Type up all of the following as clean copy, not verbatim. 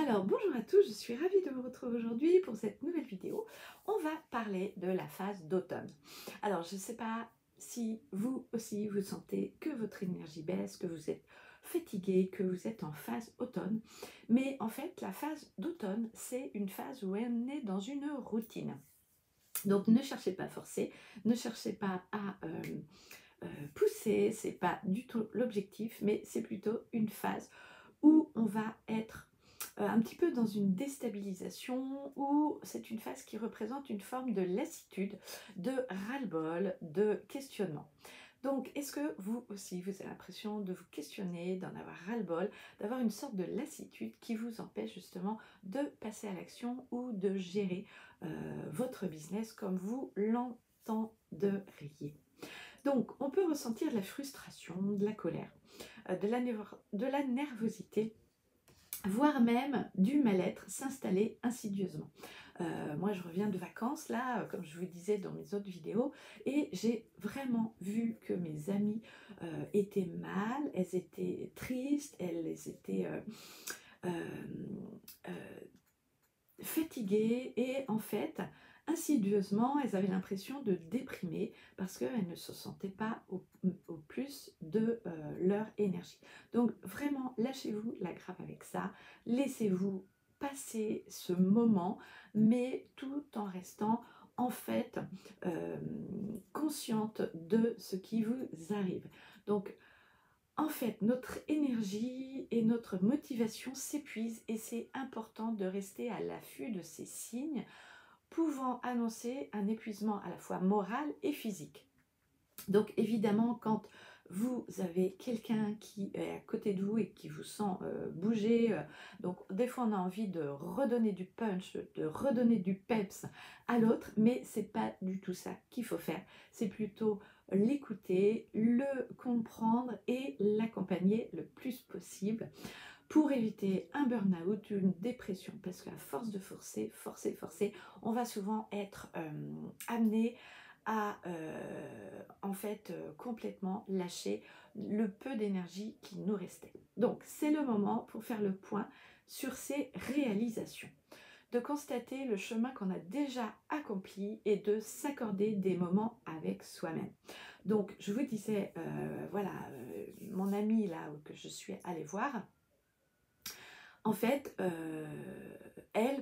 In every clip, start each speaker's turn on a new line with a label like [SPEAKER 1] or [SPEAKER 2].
[SPEAKER 1] Alors bonjour à tous, je suis ravie de vous retrouver aujourd'hui pour cette nouvelle vidéo. On va parler de la phase d'automne. Alors je ne sais pas si vous aussi vous sentez que votre énergie baisse, que vous êtes fatigué, que vous êtes en phase automne. Mais en fait la phase d'automne c'est une phase où on est dans une routine. Donc ne cherchez pas à forcer, ne cherchez pas à pousser, c'est pas du tout l'objectif, mais c'est plutôt une phase où on va être un petit peu dans une déstabilisation, où c'est une phase qui représente une forme de lassitude, de ras-le-bol, de questionnement. Donc, est-ce que vous aussi, vous avez l'impression de vous questionner, d'en avoir ras-le-bol, d'avoir une sorte de lassitude qui vous empêche justement de passer à l'action ou de gérer votre business comme vous l'entendriez? Donc, on peut ressentir de la frustration, de la colère, de la nervosité, voire même du mal-être s'installer insidieusement. Moi, je reviens de vacances, là, comme je vous disais dans mes autres vidéos, et j'ai vraiment vu que mes amies étaient mal, elles étaient tristes, elles étaient euh, euh, fatiguées, et en fait, insidieusement, elles avaient l'impression de déprimer parce qu'elles ne se sentaient pas au plus de leur énergie. Donc vraiment, lâchez-vous la grappe avec ça, laissez-vous passer ce moment, mais tout en restant en fait euh, consciente de ce qui vous arrive. Donc en fait, notre énergie et notre motivation s'épuisent et c'est important de rester à l'affût de ces signes pouvant annoncer un épuisement à la fois moral et physique. Donc évidemment, quand vous avez quelqu'un qui est à côté de vous et qui vous sent bouger, donc des fois on a envie de redonner du punch, de redonner du peps à l'autre, mais c'est pas du tout ça qu'il faut faire. C'est plutôt l'écouter, le comprendre et l'accompagner le plus possible pour éviter un burn-out, une dépression, parce qu'à force de forcer, on va souvent être amené à en fait complètement lâcher le peu d'énergie qui nous restait. Donc c'est le moment pour faire le point sur ces réalisations, de constater le chemin qu'on a déjà accompli et de s'accorder des moments avec soi-même. Donc je vous disais, voilà, mon amie là que je suis allée voir, en fait,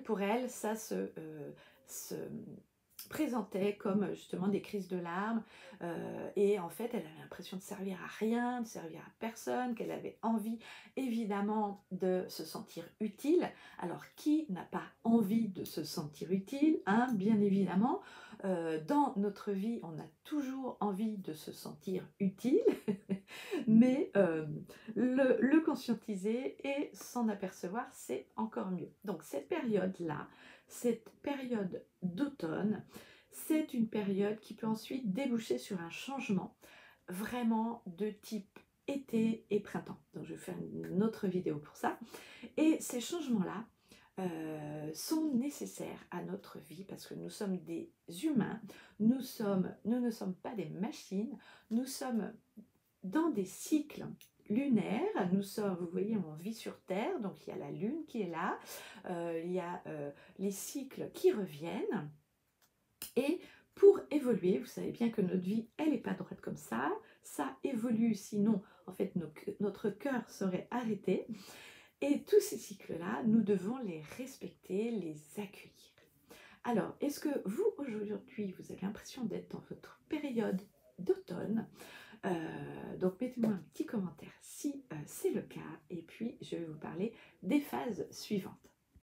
[SPEAKER 1] pour elle, ça se présentait comme justement des crises de larmes, et en fait, elle avait l'impression de servir à rien, de servir à personne, qu'elle avait envie évidemment de se sentir utile. Alors, qui n'a pas envie de se sentir utile, hein, bien évidemment, dans notre vie, on a toujours envie de se sentir utile, mais le conscientiser et s'en apercevoir, c'est encore mieux. Donc cette période-là, cette période d'automne, c'est une période qui peut ensuite déboucher sur un changement vraiment de type été et printemps. Donc je vais faire une autre vidéo pour ça. Et ces changements-là sont nécessaires à notre vie parce que nous sommes des humains, nous ne sommes pas des machines, nous sommes dans des cycles lunaires. Nous sommes, vous voyez, on vit sur Terre, donc il y a la Lune qui est là, il y a les cycles qui reviennent, et pour évoluer, vous savez bien que notre vie, elle n'est pas droite comme ça évolue, sinon, en fait, notre cœur serait arrêté, et tous ces cycles-là, nous devons les respecter, les accueillir. Alors, est-ce que vous, aujourd'hui, vous avez l'impression d'être dans votre période d'automne? Donc mettez-moi un petit commentaire si c'est le cas, et puis je vais vous parler des phases suivantes.